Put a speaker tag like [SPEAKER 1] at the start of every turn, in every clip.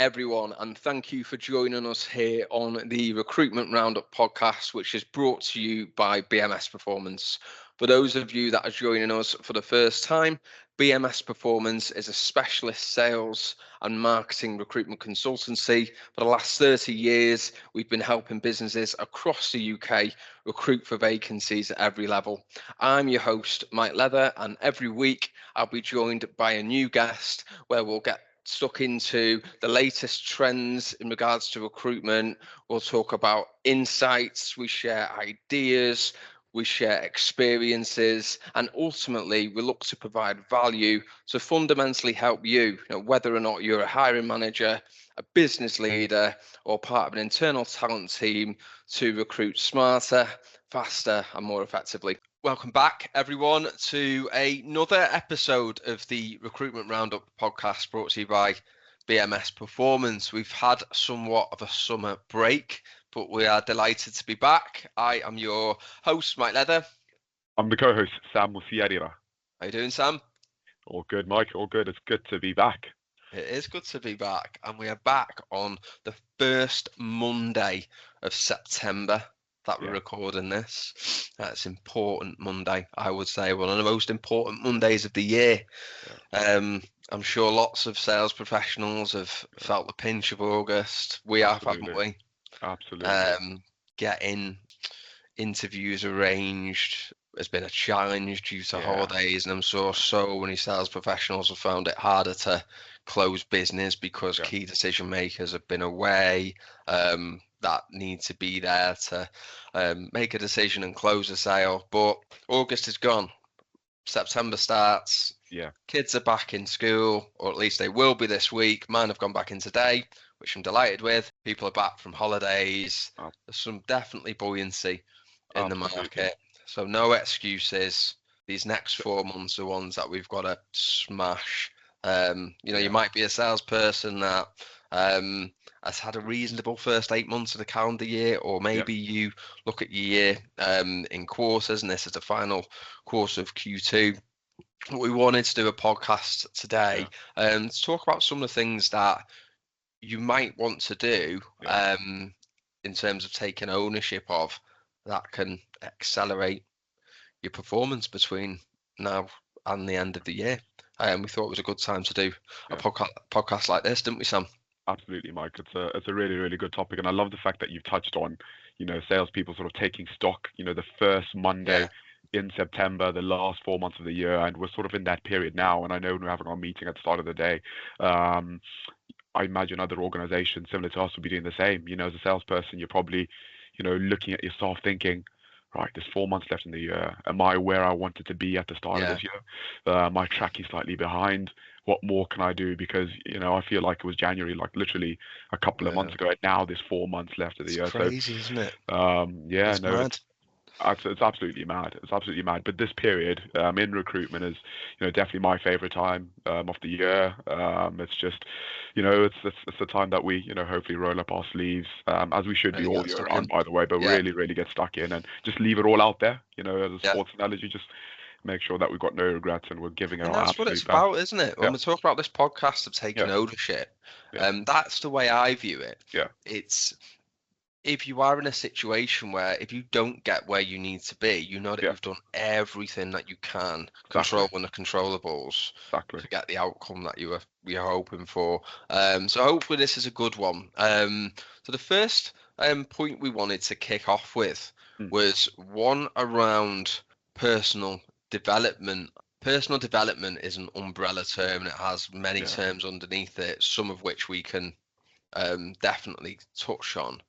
[SPEAKER 1] everyone, and thank you for joining us here on the Recruitment Roundup podcast, which is brought to you by BMS Performance. For those of you that are joining us for the first time, BMS Performance is a specialist sales and marketing recruitment consultancy. For the last 30 years, we've been helping businesses across the UK recruit for vacancies at every level. I'm your host, Mike Leather, and every week I'll be joined by a new guest where we'll get stuck into the latest trends in regards to recruitment. We'll talk about insights, we share ideas, we share experiences, and ultimately we look to provide value to fundamentally help you, whether or not you're a hiring manager, a business leader, or part of an internal talent team, to recruit smarter, faster, and more effectively. Welcome back, everyone, to another episode of the Recruitment Roundup podcast brought to you by BMS Performance. We've had somewhat of a summer break, but we are delighted to be back. I am your host, Mike Leather.
[SPEAKER 2] I'm the co-host, Sam Musiarira.
[SPEAKER 1] How you doing, Sam?
[SPEAKER 2] All good, Mike. All good. It's good to be back.
[SPEAKER 1] It is good to be back, and we are back on the first Monday of September that we're recording this. That's important Monday, I would say, one of the most important Mondays of the year. I'm sure lots of sales professionals have felt the pinch of August. We have, haven't we?
[SPEAKER 2] Absolutely.
[SPEAKER 1] Getting interviews arranged has been a challenge due to holidays, and I'm sure so many sales professionals have found it harder to close business because key decision makers have been away that need to be there to make a decision and close a sale. But August is gone. September starts. Kids are back in school, or at least they will be this week. Mine have gone back in today, which I'm delighted with. People are back from holidays. There's some definitely buoyancy in the market. So no excuses. These next 4 months are ones that we've got to smash. You might be a salesperson that has had a reasonable first 8 months of the calendar year, or maybe you look at your year in quarters, and this is the final quarter of Q2. We wanted to do a podcast today to talk about some of the things that you might want to do in terms of taking ownership of that can accelerate your performance between now and the end of the year. We thought it was a good time to do a podcast like this, didn't we, Sam?
[SPEAKER 2] Absolutely, Mike. It's a really, really good topic, and I love the fact that you've touched on, salespeople sort of taking stock, the first Monday in September, the last 4 months of the year, and we're sort of in that period now. And I know when we're having our meeting at the start of the day, I imagine other organizations similar to us will be doing the same. As a salesperson, you're probably, looking at yourself thinking, right, there's 4 months left in the year. Am I where I wanted to be at the start of this year? Am I tracking slightly behind? What more can I do? Because, I feel like it was January, like literally a couple of months ago. And now there's 4 months left of the year.
[SPEAKER 1] It's crazy, isn't it?
[SPEAKER 2] It's
[SPEAKER 1] mad.
[SPEAKER 2] It's absolutely mad. It's absolutely mad. But this period in recruitment is, definitely my favorite time of the year. It's just, it's the time that we, hopefully roll up our sleeves, as we should do all year round, by the way, but really, really get stuck in and just leave it all out there. As a sports analogy, just make sure that we've got no regrets and we're giving it our
[SPEAKER 1] absolute best. That's what it's about, isn't it? When we talk about this podcast of taking ownership, that's the way I view it. It's, if you are in a situation where if you don't get where you need to be, you know that you've done everything that you can, controlling the controllables to get the outcome that you're hoping for. So hopefully this is a good one. So the first point we wanted to kick off with was one around personal development. Personal development is an umbrella term, and it has many terms underneath it, some of which we can definitely touch on.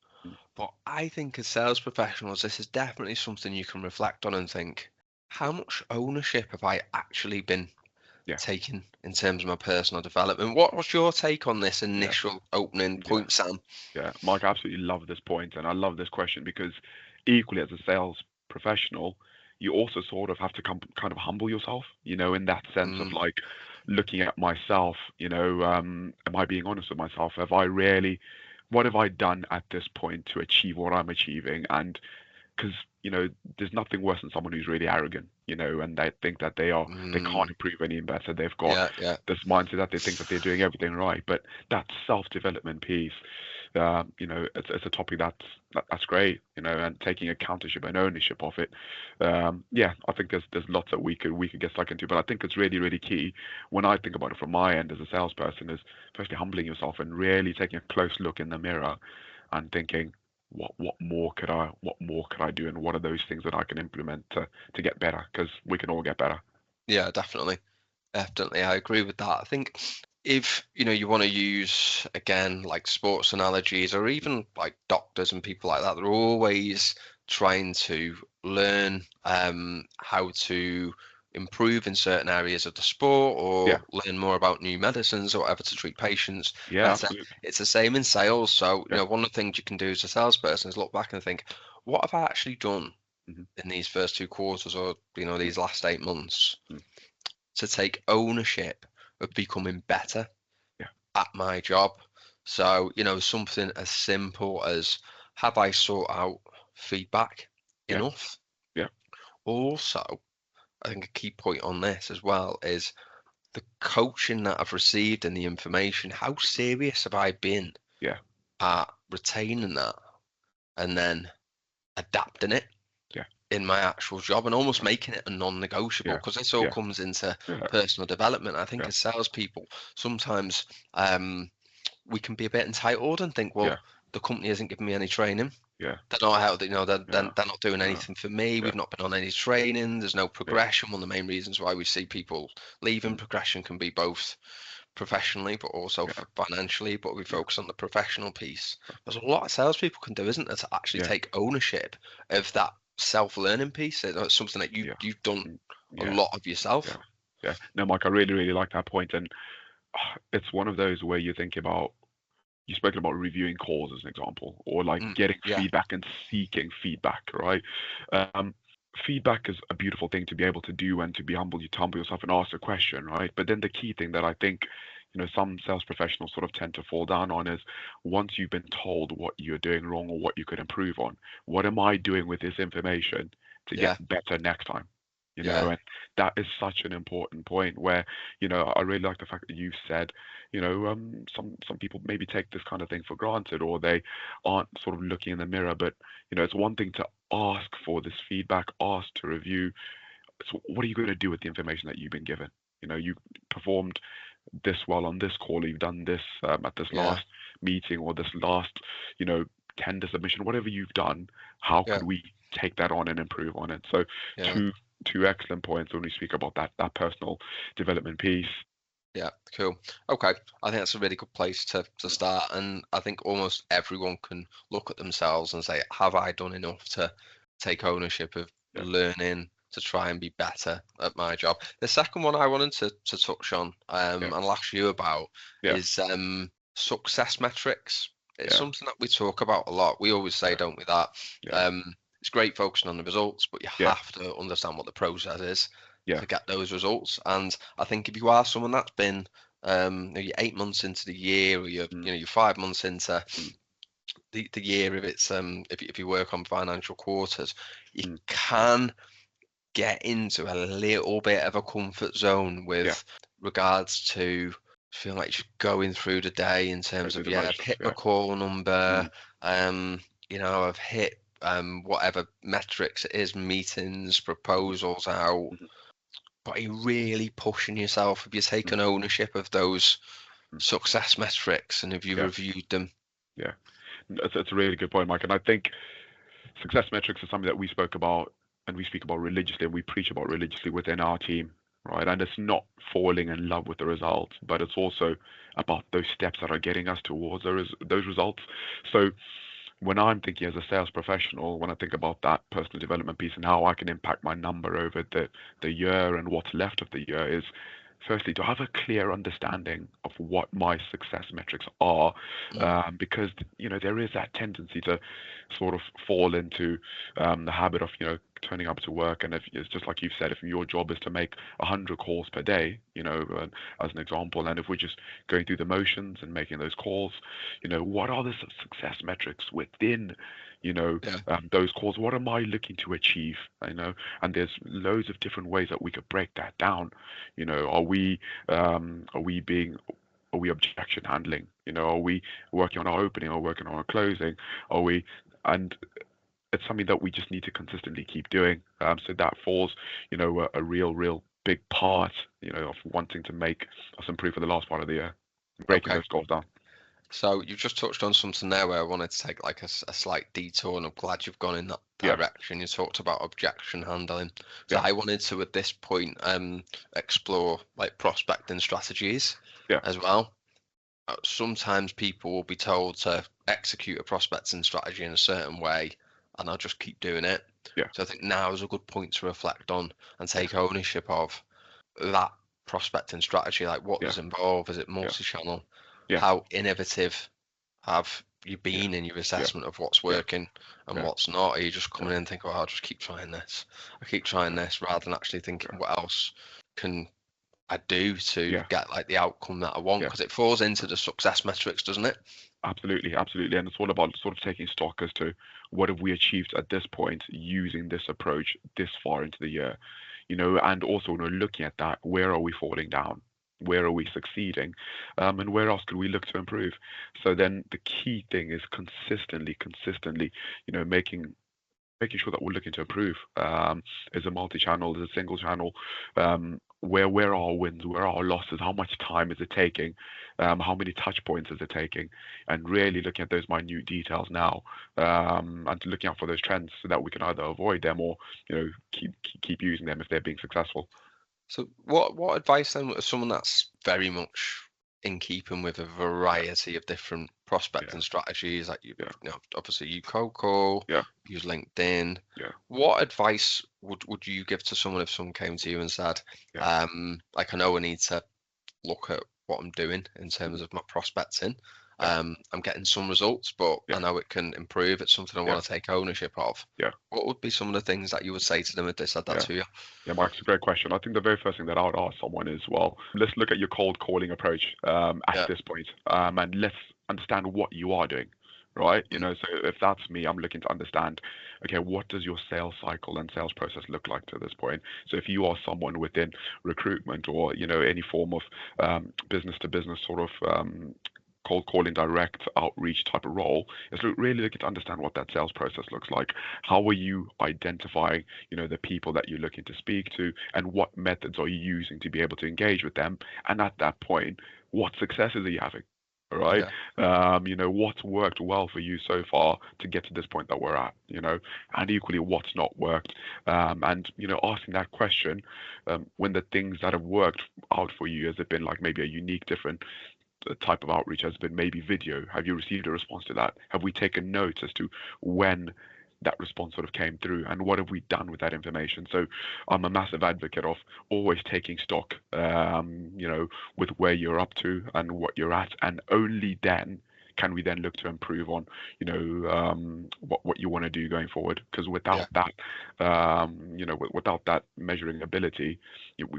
[SPEAKER 1] But I think as sales professionals, this is definitely something you can reflect on and think, how much ownership have I actually been taking in terms of my personal development? What's your take on this initial opening point, Sam?
[SPEAKER 2] Yeah, Mike, I absolutely love this point, and I love this question because equally as a sales professional, you also sort of have to kind of humble yourself, in that sense of like looking at myself, am I being honest with myself? What have I done at this point to achieve what I'm achieving? And because there's nothing worse than someone who's really arrogant, and they think that they can't improve any better. They've got
[SPEAKER 1] Yeah.
[SPEAKER 2] this mindset that they think that they're doing everything right. But that self-development piece, it's a topic that's great, and taking accountanship and ownership of it. Yeah, I think there's lots that we could get stuck into, but I think it's really, really key when I think about it from my end as a salesperson is firstly humbling yourself and really taking a close look in the mirror and thinking, what more could I do, and what are those things that I can implement to get better? Because we can all get better.
[SPEAKER 1] Yeah, definitely. Definitely, I agree with that. I think if you want to use again like sports analogies or even like doctors and people like that, they're always trying to learn how to improve in certain areas of the sport
[SPEAKER 2] Yeah,
[SPEAKER 1] or learn more about new medicines or whatever to treat patients
[SPEAKER 2] yeah,
[SPEAKER 1] better.
[SPEAKER 2] absolutely.
[SPEAKER 1] It's the same in sales. So,
[SPEAKER 2] Yeah.
[SPEAKER 1] one of the things you can do as a salesperson is look back and think, what have I actually done
[SPEAKER 2] Hmm.
[SPEAKER 1] in these first 2 quarters or
[SPEAKER 2] Mm.
[SPEAKER 1] these last 8 months
[SPEAKER 2] Mm.
[SPEAKER 1] to take ownership of becoming better
[SPEAKER 2] Yeah,
[SPEAKER 1] at my job. So, something as simple as have I sought out feedback
[SPEAKER 2] yeah,
[SPEAKER 1] enough?
[SPEAKER 2] yeah,
[SPEAKER 1] Also, I think a key point on this as well is the coaching that I've received and the information. How serious have I been
[SPEAKER 2] yeah,
[SPEAKER 1] at retaining that and then adapting it
[SPEAKER 2] yeah,
[SPEAKER 1] in my actual job and almost making it a non-negotiable,
[SPEAKER 2] yeah,
[SPEAKER 1] because this all
[SPEAKER 2] yeah,
[SPEAKER 1] comes into
[SPEAKER 2] yeah,
[SPEAKER 1] personal development. I think
[SPEAKER 2] yeah,
[SPEAKER 1] as salespeople, sometimes we can be a bit entitled and think, well,
[SPEAKER 2] yeah,
[SPEAKER 1] the company isn't giving me any training.
[SPEAKER 2] yeah,
[SPEAKER 1] They're not how
[SPEAKER 2] yeah,
[SPEAKER 1] they're not doing
[SPEAKER 2] yeah,
[SPEAKER 1] anything for me.
[SPEAKER 2] yeah,
[SPEAKER 1] We've not been on any training. There's no
[SPEAKER 2] yeah.
[SPEAKER 1] progression. One of the main reasons why we see people leaving,
[SPEAKER 2] Mm.
[SPEAKER 1] progression can be both professionally but also
[SPEAKER 2] Yeah,
[SPEAKER 1] financially. But we
[SPEAKER 2] yeah,
[SPEAKER 1] focus on the professional piece. There's a lot of salespeople can do, isn't there, to actually
[SPEAKER 2] yeah,
[SPEAKER 1] take ownership of that self-learning piece. It's something that
[SPEAKER 2] yeah,
[SPEAKER 1] you've done
[SPEAKER 2] mm,
[SPEAKER 1] a
[SPEAKER 2] yeah,
[SPEAKER 1] lot of
[SPEAKER 2] yeah,
[SPEAKER 1] yourself.
[SPEAKER 2] yeah. No, Mike, I really, really like that point, and it's one of those where you think about you spoken about reviewing calls as an example, or like getting
[SPEAKER 1] Yeah,
[SPEAKER 2] feedback and seeking feedback, right? Um, Feedback is a beautiful thing to be able to do and to be humble, you to humble yourself and ask a question, right? But then the key thing that I think, some sales professionals sort of tend to fall down on is once you've been told what you're doing wrong or what you could improve on, what am I doing with this information to get
[SPEAKER 1] yeah,
[SPEAKER 2] better next time?
[SPEAKER 1] yeah,
[SPEAKER 2] And that is such an important point where, I really like the fact that you've said, some people maybe take this kind of thing for granted, or they aren't sort of looking in the mirror. But it's one thing to ask for this feedback, ask to review. So what are you going to do with the information that you've been given? You performed this well on this call, you've done this at this
[SPEAKER 1] yeah,
[SPEAKER 2] last meeting or this last, you know, tender submission, whatever you've done. How
[SPEAKER 1] yeah,
[SPEAKER 2] could we take that on and improve on it? So
[SPEAKER 1] yeah.
[SPEAKER 2] two excellent points when we speak about that personal development piece.
[SPEAKER 1] Yeah, cool. Okay, I think that's a really good place to start, and I think almost everyone can look at themselves and say, "Have I done enough to take ownership of
[SPEAKER 2] Yeah,
[SPEAKER 1] learning to try and be better at my job?" The second one I wanted to touch on,
[SPEAKER 2] yeah,
[SPEAKER 1] and ask you about
[SPEAKER 2] yeah,
[SPEAKER 1] is success metrics. It's
[SPEAKER 2] yeah,
[SPEAKER 1] something that we talk about a lot. We always say,
[SPEAKER 2] yeah,
[SPEAKER 1] don't we, that
[SPEAKER 2] yeah,
[SPEAKER 1] it's great focusing on the results, but you
[SPEAKER 2] yeah,
[SPEAKER 1] have to understand what the process is
[SPEAKER 2] yeah,
[SPEAKER 1] to get those results. And I think if you are someone that's been you're 8 months into the year, or you're
[SPEAKER 2] mm,
[SPEAKER 1] you're 5 months into
[SPEAKER 2] mm,
[SPEAKER 1] the year, if it's if you work on financial quarters, you
[SPEAKER 2] mm,
[SPEAKER 1] can get into a little bit of a comfort zone
[SPEAKER 2] yeah.
[SPEAKER 1] with regards to feeling like you're going through the day in
[SPEAKER 2] Go
[SPEAKER 1] terms
[SPEAKER 2] through
[SPEAKER 1] of,
[SPEAKER 2] the
[SPEAKER 1] yeah, I've
[SPEAKER 2] motions.
[SPEAKER 1] hit my
[SPEAKER 2] Yeah,
[SPEAKER 1] call number,
[SPEAKER 2] mm,
[SPEAKER 1] um, I've hit whatever metrics it is, meetings,
[SPEAKER 2] mm,
[SPEAKER 1] proposals out.
[SPEAKER 2] mm,
[SPEAKER 1] But are you really pushing yourself? Have you
[SPEAKER 2] mm,
[SPEAKER 1] taken ownership of those
[SPEAKER 2] mm,
[SPEAKER 1] success metrics and have you
[SPEAKER 2] yeah,
[SPEAKER 1] reviewed them?
[SPEAKER 2] yeah. That's a really good point, Mike. And I think success metrics is something that we spoke about and we speak about religiously and we preach about religiously within our team, right? And it's not falling in love with the results, but it's also about those steps that are getting us towards those results. So when I'm thinking as a sales professional, when I think about that personal development piece and how I can impact my number over the year and what's left of the year is firstly to have a clear understanding of what my success metrics are,
[SPEAKER 1] Mm,
[SPEAKER 2] because there is that tendency to sort of fall into the habit of turning up to work, and if it's just like you've said, if your job is to make 100 calls per day, as an example, and if we're just going through the motions and making those calls, what are the success metrics within
[SPEAKER 1] Yeah.
[SPEAKER 2] those calls. What am I looking to achieve? And there's loads of different ways that we could break that down. Are we being are we objection handling? Are we working on our opening or working on our closing? Are we and it's something that we just need to consistently keep doing. So that falls, a real big part, of wanting to make us improve for the last part of the year, breaking
[SPEAKER 1] Okay.
[SPEAKER 2] those goals down.
[SPEAKER 1] So you've just touched on something there where I wanted to take like a slight detour, and I'm glad you've gone in that
[SPEAKER 2] Yeah,
[SPEAKER 1] direction. You talked about objection handling. So
[SPEAKER 2] yeah,
[SPEAKER 1] I wanted to, at this point, explore like prospecting strategies
[SPEAKER 2] yeah,
[SPEAKER 1] as well. Sometimes people will be told to execute a prospecting strategy in a certain way, and I'll just keep doing it.
[SPEAKER 2] yeah,
[SPEAKER 1] So I think now is a good point to reflect on and
[SPEAKER 2] yeah,
[SPEAKER 1] take ownership of that prospecting strategy. Like, what
[SPEAKER 2] yeah,
[SPEAKER 1] does it involve? Is it
[SPEAKER 2] yeah,
[SPEAKER 1] multi-channel?
[SPEAKER 2] yeah,
[SPEAKER 1] How innovative have you
[SPEAKER 2] yeah,
[SPEAKER 1] been in your
[SPEAKER 2] yeah,
[SPEAKER 1] assessment of what's
[SPEAKER 2] yeah,
[SPEAKER 1] working and
[SPEAKER 2] yeah,
[SPEAKER 1] what's not? Are you just
[SPEAKER 2] yeah,
[SPEAKER 1] coming in and thinking, oh, I'll just keep trying this. I keep trying
[SPEAKER 2] yeah,
[SPEAKER 1] this rather than actually thinking,
[SPEAKER 2] yeah,
[SPEAKER 1] what else can I do to
[SPEAKER 2] yeah,
[SPEAKER 1] get like the outcome that I want?
[SPEAKER 2] yeah.
[SPEAKER 1] Because it falls into the success metrics, doesn't it?
[SPEAKER 2] Absolutely, absolutely. And it's all about sort of taking stock as to what have we achieved at this point using this approach this far into the year, and also, looking at that, where are we falling down? Where are we succeeding? And where else could we look to improve? So then the key thing is consistently, making sure that we're looking to improve. Is a multi-channel, is a single channel? Where are our wins? Where are our losses? How much time is it taking? How many touch points is it taking? And really looking at those minute details now, and looking out for those trends so that we can either avoid them or keep using them if they're being successful.
[SPEAKER 1] So what advice then as someone that's very much in keeping with a
[SPEAKER 2] Yeah,
[SPEAKER 1] variety of different
[SPEAKER 2] yeah,
[SPEAKER 1] prospecting strategies, like
[SPEAKER 2] yeah,
[SPEAKER 1] obviously you cold call,
[SPEAKER 2] yeah,
[SPEAKER 1] use LinkedIn.
[SPEAKER 2] yeah,
[SPEAKER 1] What advice would you give to someone if someone came to you and said,
[SPEAKER 2] yeah.
[SPEAKER 1] like I know I need to look at what I'm doing in terms
[SPEAKER 2] Mhm.
[SPEAKER 1] of my prospecting.
[SPEAKER 2] Yeah,
[SPEAKER 1] I'm getting some results, but I
[SPEAKER 2] yeah,
[SPEAKER 1] know it can improve. It's something I
[SPEAKER 2] yeah,
[SPEAKER 1] want to take ownership of.
[SPEAKER 2] yeah,
[SPEAKER 1] What would be some of the things that you would say to them if they said that
[SPEAKER 2] yeah.
[SPEAKER 1] to you?
[SPEAKER 2] Yeah, Mark, it's a great question. I think the very first thing that I would ask someone is, well, let's look at your cold calling approach at
[SPEAKER 1] Yeah.
[SPEAKER 2] this point, and let's understand what you are doing, right?
[SPEAKER 1] Mm.
[SPEAKER 2] So if that's me, I'm looking to understand, okay, what does your sales cycle and sales process look like to this point? So if you are someone within recruitment or any form of business to business sort of cold calling, direct outreach type of role, is really looking to understand what that sales process looks like. How are you identifying, the people that you're looking to speak to, and what methods are you using to be able to engage with them? And at that point, what successes are you having? All right.
[SPEAKER 1] Yeah.
[SPEAKER 2] What's worked well for you so far to get to this point that we're at, and equally what's not worked. And, asking that question, when the things that have worked out for you, has it been like maybe a unique, different type of outreach? Has been maybe video? Have you received a response to that? Have we taken notes as to when that response sort of came through, and what have we done with that information? So I'm a massive advocate of always taking stock, with where you're up to and what you're at, and only then can we then look to improve on, what you want to do going forward. Because
[SPEAKER 1] Yeah.
[SPEAKER 2] without that, without that measuring ability,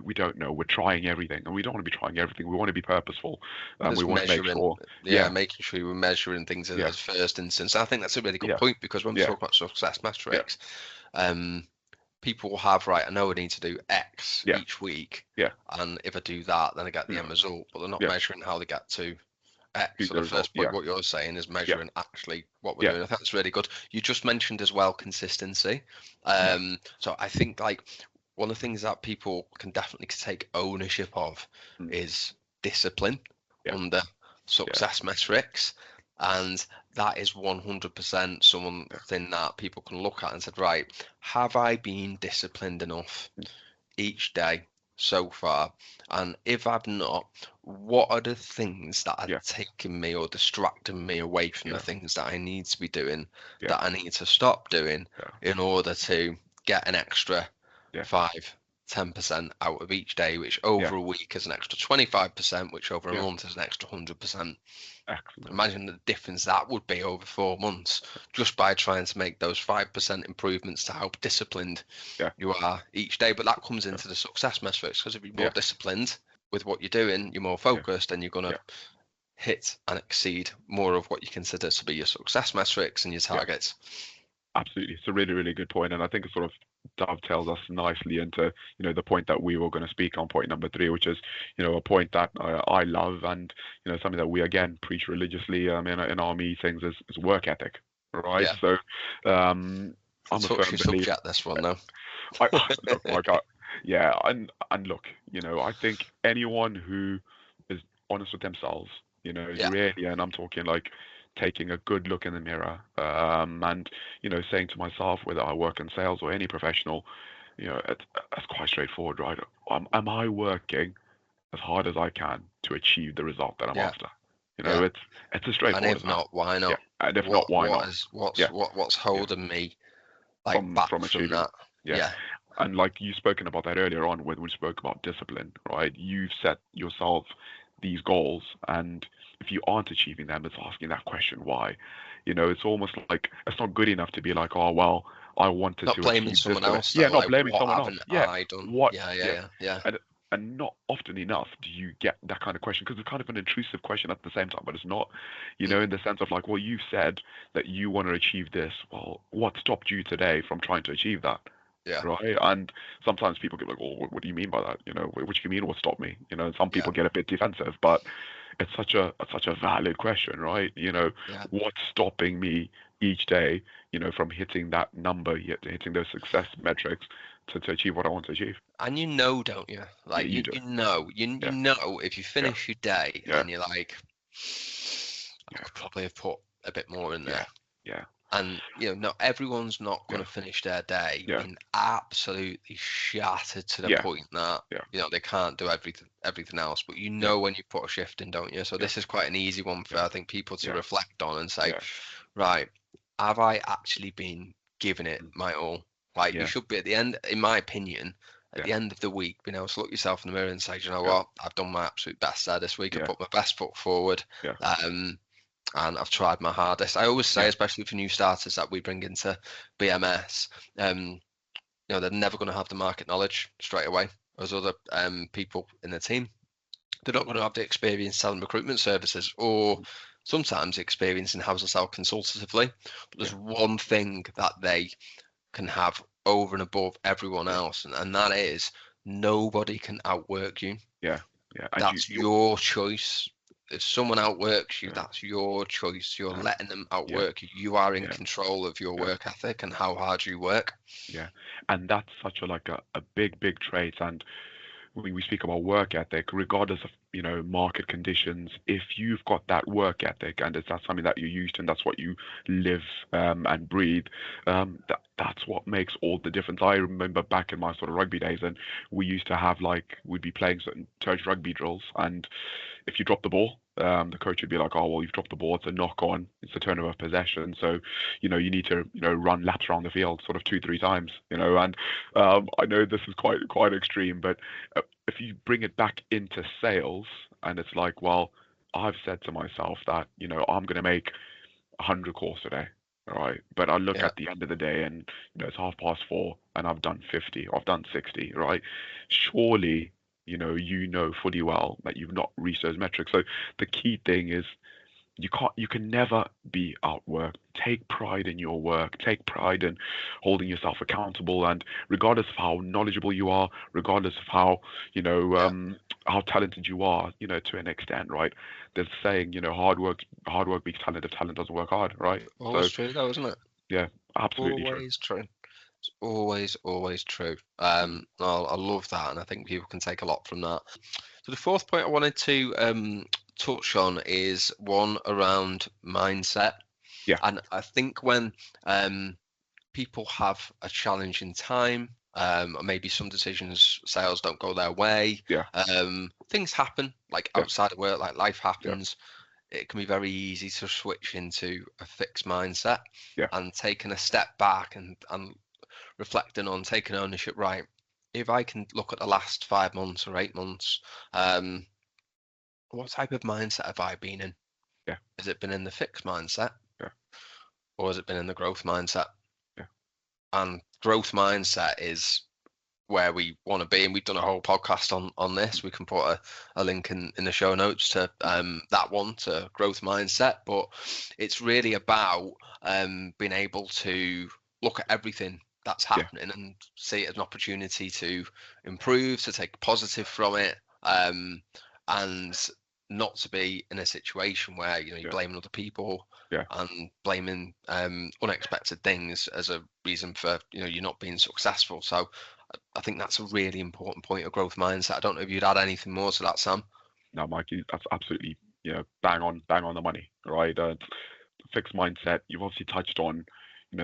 [SPEAKER 2] we don't know. We're trying everything, and we don't want to be trying everything. We want to be purposeful. We
[SPEAKER 1] Just
[SPEAKER 2] want to make
[SPEAKER 1] measuring,
[SPEAKER 2] sure,
[SPEAKER 1] yeah,
[SPEAKER 2] yeah,
[SPEAKER 1] making sure you were measuring things
[SPEAKER 2] yeah,
[SPEAKER 1] as first instance. I think that's a really good
[SPEAKER 2] yeah,
[SPEAKER 1] point because when we
[SPEAKER 2] yeah,
[SPEAKER 1] talk about success
[SPEAKER 2] yeah,
[SPEAKER 1] metrics, um, people will have, right, I know I need to do X
[SPEAKER 2] yeah,
[SPEAKER 1] each week,
[SPEAKER 2] yeah,
[SPEAKER 1] and if I do that, then I get the
[SPEAKER 2] yeah,
[SPEAKER 1] end result, but they're not
[SPEAKER 2] yeah.
[SPEAKER 1] measuring how they get to X.
[SPEAKER 2] Do
[SPEAKER 1] So
[SPEAKER 2] the
[SPEAKER 1] the
[SPEAKER 2] result.
[SPEAKER 1] first point,
[SPEAKER 2] Yeah,
[SPEAKER 1] what you're saying, is
[SPEAKER 2] yeah,
[SPEAKER 1] measuring actually what we're
[SPEAKER 2] yeah,
[SPEAKER 1] doing. I think that's really good. You just mentioned as well consistency.
[SPEAKER 2] yeah,
[SPEAKER 1] So I think like one of the things that people can definitely take ownership of
[SPEAKER 2] mm,
[SPEAKER 1] is discipline
[SPEAKER 2] yeah,
[SPEAKER 1] under
[SPEAKER 2] yeah,
[SPEAKER 1] success metrics. And that is 100%
[SPEAKER 2] yeah,
[SPEAKER 1] something that people can look at and said, right, have I been disciplined enough
[SPEAKER 2] mm,
[SPEAKER 1] each day so far? And if I've not, what are the things that are
[SPEAKER 2] yeah,
[SPEAKER 1] taking me or distracting me away from the
[SPEAKER 2] yeah,
[SPEAKER 1] things that I need to be doing,
[SPEAKER 2] yeah,
[SPEAKER 1] that I need to stop doing
[SPEAKER 2] yeah,
[SPEAKER 1] in order to get an extra
[SPEAKER 2] yeah,
[SPEAKER 1] 5-10% out of each day, which
[SPEAKER 2] yeah,
[SPEAKER 1] over a week is an extra 25%, which over a
[SPEAKER 2] yeah.
[SPEAKER 1] month is an extra 100%.
[SPEAKER 2] Excellent.
[SPEAKER 1] Imagine the difference that would be over 4 months just by trying to make those 5% improvements to how disciplined
[SPEAKER 2] Yeah,
[SPEAKER 1] you are each day. But that comes
[SPEAKER 2] yeah,
[SPEAKER 1] into the success metrics because if you're more
[SPEAKER 2] yeah,
[SPEAKER 1] disciplined with what you're doing, you're more
[SPEAKER 2] yeah,
[SPEAKER 1] focused and you're going to
[SPEAKER 2] yeah,
[SPEAKER 1] hit and exceed more of what you consider to be your success metrics and your targets.
[SPEAKER 2] Absolutely. It's a really, really good point. And I think it sort of dovetails us nicely into, the point that we were going to speak on, point number 3, which is, a point that I love, and, something that we, again, preach religiously in our meetings is work ethic, right?
[SPEAKER 1] Yeah.
[SPEAKER 2] So I'm a
[SPEAKER 1] touchy
[SPEAKER 2] firm believer.
[SPEAKER 1] subject, this one, though.
[SPEAKER 2] Look, Mike, yeah, and look, I think anyone who is honest with themselves, really, and I'm talking like taking a good look in the mirror, and saying to myself, whether I work in sales or any professional, it's quite straightforward, right? Am I working as hard as I can to achieve the result that I'm after? It's a straightforward.
[SPEAKER 1] And if not, why not?
[SPEAKER 2] Yeah, and if not, why not?
[SPEAKER 1] What's holding me
[SPEAKER 2] from
[SPEAKER 1] from
[SPEAKER 2] achieving
[SPEAKER 1] that?
[SPEAKER 2] Yeah. And like you've spoken about that earlier on when we spoke about discipline, right? You've set yourself these goals, and if you aren't achieving them, it's asking that question, why? It's almost like it's not good enough to be like, oh, well, I wanted
[SPEAKER 1] not
[SPEAKER 2] to
[SPEAKER 1] blaming
[SPEAKER 2] achieve
[SPEAKER 1] someone
[SPEAKER 2] this.
[SPEAKER 1] else.
[SPEAKER 2] Yeah,
[SPEAKER 1] Though,
[SPEAKER 2] not blaming someone else. Yeah.
[SPEAKER 1] I done?
[SPEAKER 2] What?
[SPEAKER 1] Yeah.
[SPEAKER 2] And not often enough do you get that kind of question, because it's kind of an intrusive question at the same time, but it's not, in the sense of like, well, you said that you want to achieve this. Well, what stopped you today from trying to achieve that?
[SPEAKER 1] Yeah.
[SPEAKER 2] Right. And sometimes people get like, oh, what do you mean by that? What do you mean what stopped me? And some people get a bit defensive, but it's such a valid question, right? What's stopping me each day, from hitting that number, hitting those success metrics to achieve what I want to achieve.
[SPEAKER 1] And don't you? Like
[SPEAKER 2] you do.
[SPEAKER 1] You know if you finish your day and you're like, I could probably have put a bit more in there.
[SPEAKER 2] Yeah.
[SPEAKER 1] And not everyone's not going to finish their day being absolutely shattered to the point that they can't do everything else. But when you put a shift in, don't you? So this is quite an easy one for I think people to reflect on and say, right, have I actually been giving it my all? Like you should be at the end, in my opinion, at the end of the week, being able to look yourself in the mirror and say, you know what, I've done my absolute best there this week. I put my best foot forward. And I've tried my hardest. I always say, especially for new starters that we bring into BMS, they're never going to have the market knowledge straight away as other people in the team. They're not going to have the experience selling recruitment services, or sometimes experience in how to sell consultatively. But there's one thing that they can have over and above everyone else, and that is nobody can outwork you. That's your choice. If someone outworks you, that's your choice. You're letting them outwork you. You are in control of your work ethic and how hard you work.
[SPEAKER 2] Yeah, and that's such a big trait. And when we speak about work ethic, regardless of market conditions, if you've got that work ethic and it's that's something that you're used to and that's what you live and breathe, that's what makes all the difference. I remember back in my sort of rugby days, and we used to have we'd be playing certain church rugby drills, and if you drop the ball, the coach would be like, oh, well, you've dropped the ball, it's a knock on, it's a turnover of possession, so you need to run laps around the field sort of 2-3 times, and I know this is quite extreme, but if you bring it back into sales, and it's like, well, I've said to myself that I'm going to make 100 calls today, all right, but I look at the end of the day and it's 4:30 and I've done 50 or I've done 60, right? Surely fully well that you've not reached those metrics. So the key thing is you can never be outworked. Take pride in your work. Take pride in holding yourself accountable. And regardless of how knowledgeable you are, regardless of how talented you are, to an extent, right? There's a saying, hard work beats talent if talent doesn't work hard, right?
[SPEAKER 1] Always true, though, isn't it?
[SPEAKER 2] Yeah, absolutely
[SPEAKER 1] always true. It's always true. I love that, and I think people can take a lot from that. So the fourth point I wanted to touch on is one around mindset.
[SPEAKER 2] Yeah.
[SPEAKER 1] And I think when people have a challenging time, or maybe some decisions, sales don't go their way. Things happen, like outside of work, like life happens. It can be very easy to switch into a fixed mindset and taking a step back and reflecting on taking ownership. Right, if I can look at the last 5 months or 8 months, what type of mindset have I been in? Has it been in the fixed mindset? Or has it been in the growth mindset? And growth mindset is where we want to be, and we've done a whole podcast on this. We can put a link in the show notes to that one, to growth mindset. But it's really about being able to look at everything that's happening and see it as an opportunity to improve, to take positive from it, and not to be in a situation where you're blaming other people and blaming unexpected things as a reason for you're not being successful. So I think that's a really important point of growth mindset. I don't know if you'd add anything more to that, Sam.
[SPEAKER 2] No, Mikey, that's absolutely bang on the money, right? Fixed mindset. You've obviously touched on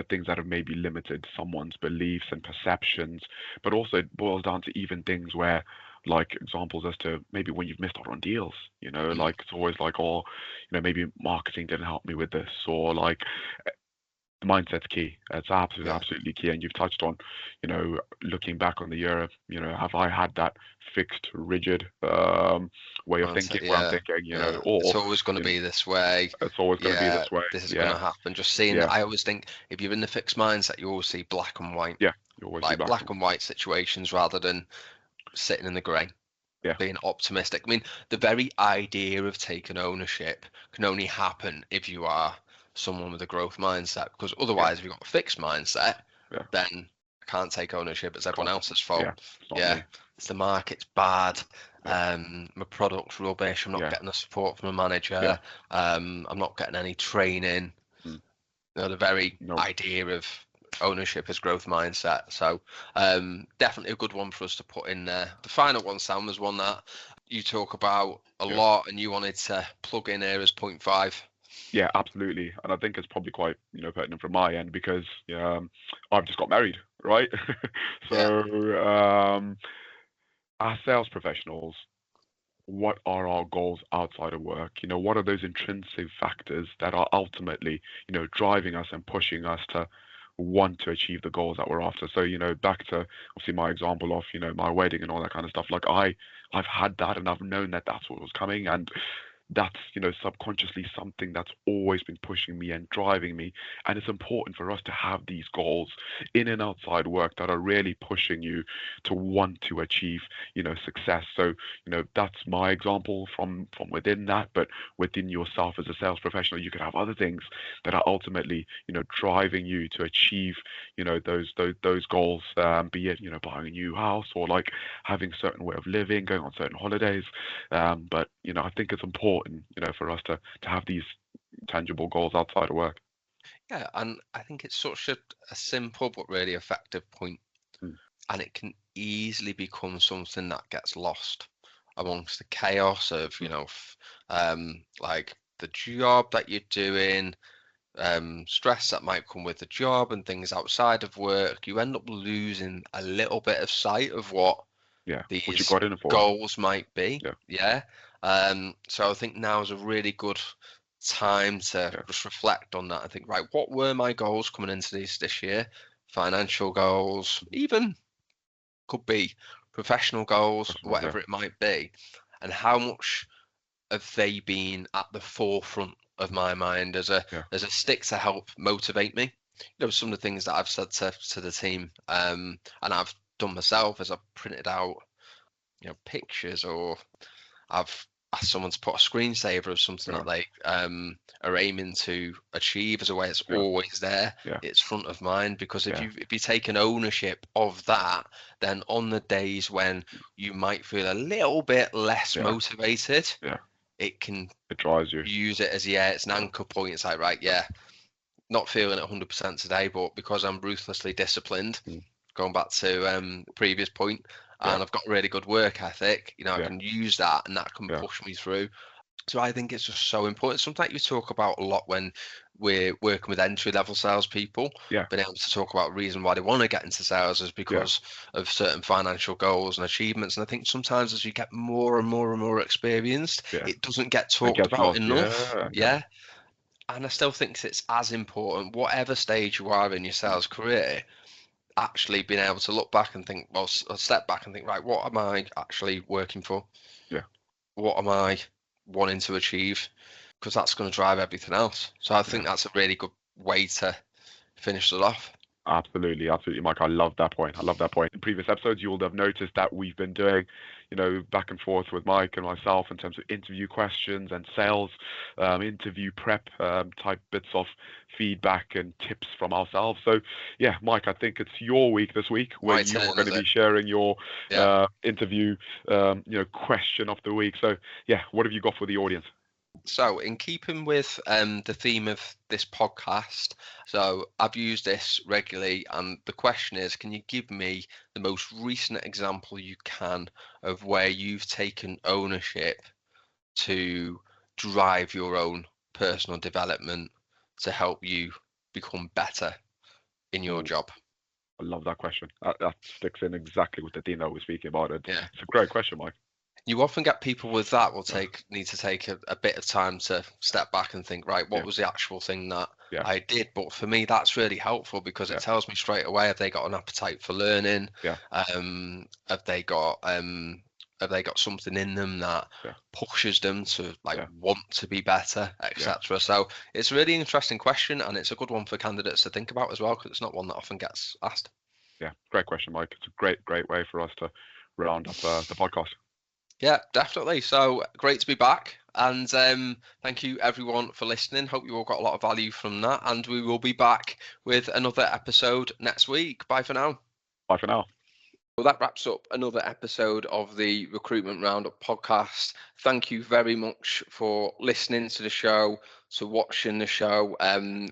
[SPEAKER 2] things that have maybe limited someone's beliefs and perceptions, but also it boils down to even things where, like, examples as to maybe when you've missed out on deals, like it's always like, oh, maybe marketing didn't help me with this, or like the mindset's key. It's absolutely key. And you've touched on, looking back on the year, have I had that fixed, rigid way of thinking where I'm thinking, or
[SPEAKER 1] it's always going to be this way.
[SPEAKER 2] It's always going to be this way.
[SPEAKER 1] This is going to happen. Just seeing, I always think if you're in the fixed mindset, you always see black and white.
[SPEAKER 2] Yeah, you always see
[SPEAKER 1] black and white situations rather than sitting in the grey. Being optimistic. I mean, the very idea of taking ownership can only happen if you are someone with a growth mindset, because otherwise if you've got a fixed mindset, then I can't take ownership. It's everyone else's fault. It's the market's bad, my product's rubbish, I'm not getting the support from a manager, I'm not getting any training. The very idea of ownership is growth mindset. So definitely a good one for us to put in there. The final one, Sam, was one that you talk about a lot and you wanted to plug in here as point 5.
[SPEAKER 2] Yeah, absolutely. And I think it's probably quite, pertinent from my end because I've just got married, right? So as sales professionals, what are our goals outside of work? What are those intrinsic factors that are ultimately, driving us and pushing us to want to achieve the goals that we're after? So, back to obviously my example of, my wedding and all that kind of stuff. Like I've had that and I've known that that's what was coming, and that's subconsciously something that's always been pushing me and driving me. And it's important for us to have these goals in and outside work that are really pushing you to want to achieve success. So that's my example from within that. But within yourself as a sales professional, you could have other things that are ultimately driving you to achieve those goals, be it buying a new house or like having a certain way of living, going on certain holidays. But I think it's important for us to have these tangible goals outside of work.
[SPEAKER 1] Yeah, and I think it's such a simple but really effective point. And it can easily become something that gets lost amongst the chaos of like the job that you're doing, stress that might come with the job and things outside of work. You end up losing a little bit of sight of what these
[SPEAKER 2] what you got in it for.
[SPEAKER 1] Goals might be. So I think now is a really good time to just reflect on that. I think, right, what were my goals coming into this year? Financial goals, even could be professional goals, whatever it might be, and how much have they been at the forefront of my mind as a stick to help motivate me? Some of the things that I've said to the team, and I've done myself, is I've printed out pictures, or I've asked someone to put a screensaver of something that they are aiming to achieve, as a way it's always there. It's front of mind, because if you take an ownership of that, then on the days when you might feel a little bit less motivated, it
[SPEAKER 2] drives you.
[SPEAKER 1] Use it as it's an anchor point. It's like, right, not feeling it 100% today, but because I'm ruthlessly disciplined, going back to the previous point, and I've got really good work ethic, I can use that, and that can push me through. So I think it's just so important. Something that you talk about a lot when we're working with entry-level salespeople, being able to talk about the reason why they want to get into sales is because of certain financial goals and achievements. And I think sometimes as you get more and more and more experienced, it doesn't get talked about enough. And I still think it's as important, whatever stage you are in your sales career, actually being able to look back and think, well, step back and think, right, what am I actually working for? What am I wanting to achieve? Because that's going to drive everything else. So I think that's a really good way to finish it off.
[SPEAKER 2] Absolutely, absolutely, Mike. I love that point. I love that point. In previous episodes, you will have noticed that we've been doing, back and forth with Mike and myself in terms of interview questions and sales, interview prep type bits of feedback and tips from ourselves. So, yeah, Mike, I think it's your week this week where
[SPEAKER 1] My
[SPEAKER 2] you are
[SPEAKER 1] turn,
[SPEAKER 2] going
[SPEAKER 1] is
[SPEAKER 2] to be
[SPEAKER 1] it?
[SPEAKER 2] sharing your
[SPEAKER 1] Yeah.
[SPEAKER 2] interview, question of the week. So, yeah, what have you got for the audience?
[SPEAKER 1] So, in keeping with the theme of this podcast, so I've used this regularly, and the question is, can you give me the most recent example you can of where you've taken ownership to drive your own personal development to help you become better in your
[SPEAKER 2] Ooh,
[SPEAKER 1] job?
[SPEAKER 2] I love that question. That sticks in exactly with the theme that we're speaking about.
[SPEAKER 1] Yeah.
[SPEAKER 2] It's a great question, Mike.
[SPEAKER 1] You often get people with that will
[SPEAKER 2] Yeah,
[SPEAKER 1] need to take a bit of time to step back and think, right, what
[SPEAKER 2] yeah,
[SPEAKER 1] was the actual thing that
[SPEAKER 2] yeah,
[SPEAKER 1] I did? But for me, that's really helpful because it
[SPEAKER 2] yeah,
[SPEAKER 1] tells me straight away, have they got an appetite for learning?
[SPEAKER 2] yeah,
[SPEAKER 1] Have they got something in them that
[SPEAKER 2] yeah,
[SPEAKER 1] pushes them to like
[SPEAKER 2] yeah,
[SPEAKER 1] want to be better,
[SPEAKER 2] yeah.
[SPEAKER 1] etc. So it's a really interesting question, and it's a good one for candidates to think about as well, because it's not one that often gets asked.
[SPEAKER 2] Yeah, great question, Mike. It's a great, great way for us to round up the podcast.
[SPEAKER 1] Yeah, definitely. So great to be back. And thank you everyone for listening. Hope you all got a lot of value from that. And we will be back with another episode next week. Bye for now.
[SPEAKER 2] Bye for now.
[SPEAKER 1] Well, that wraps up another episode of the Recruitment Roundup podcast. Thank you very much for listening to the show, to watching the show.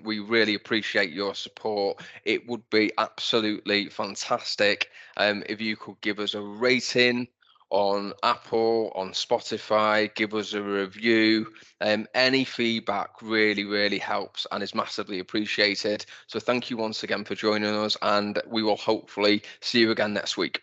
[SPEAKER 1] We really appreciate your support. It would be absolutely fantastic if you could give us a rating on Apple, on Spotify, give us a review. Any feedback really, really helps and is massively appreciated. So thank you once again for joining us, and we will hopefully see you again next week.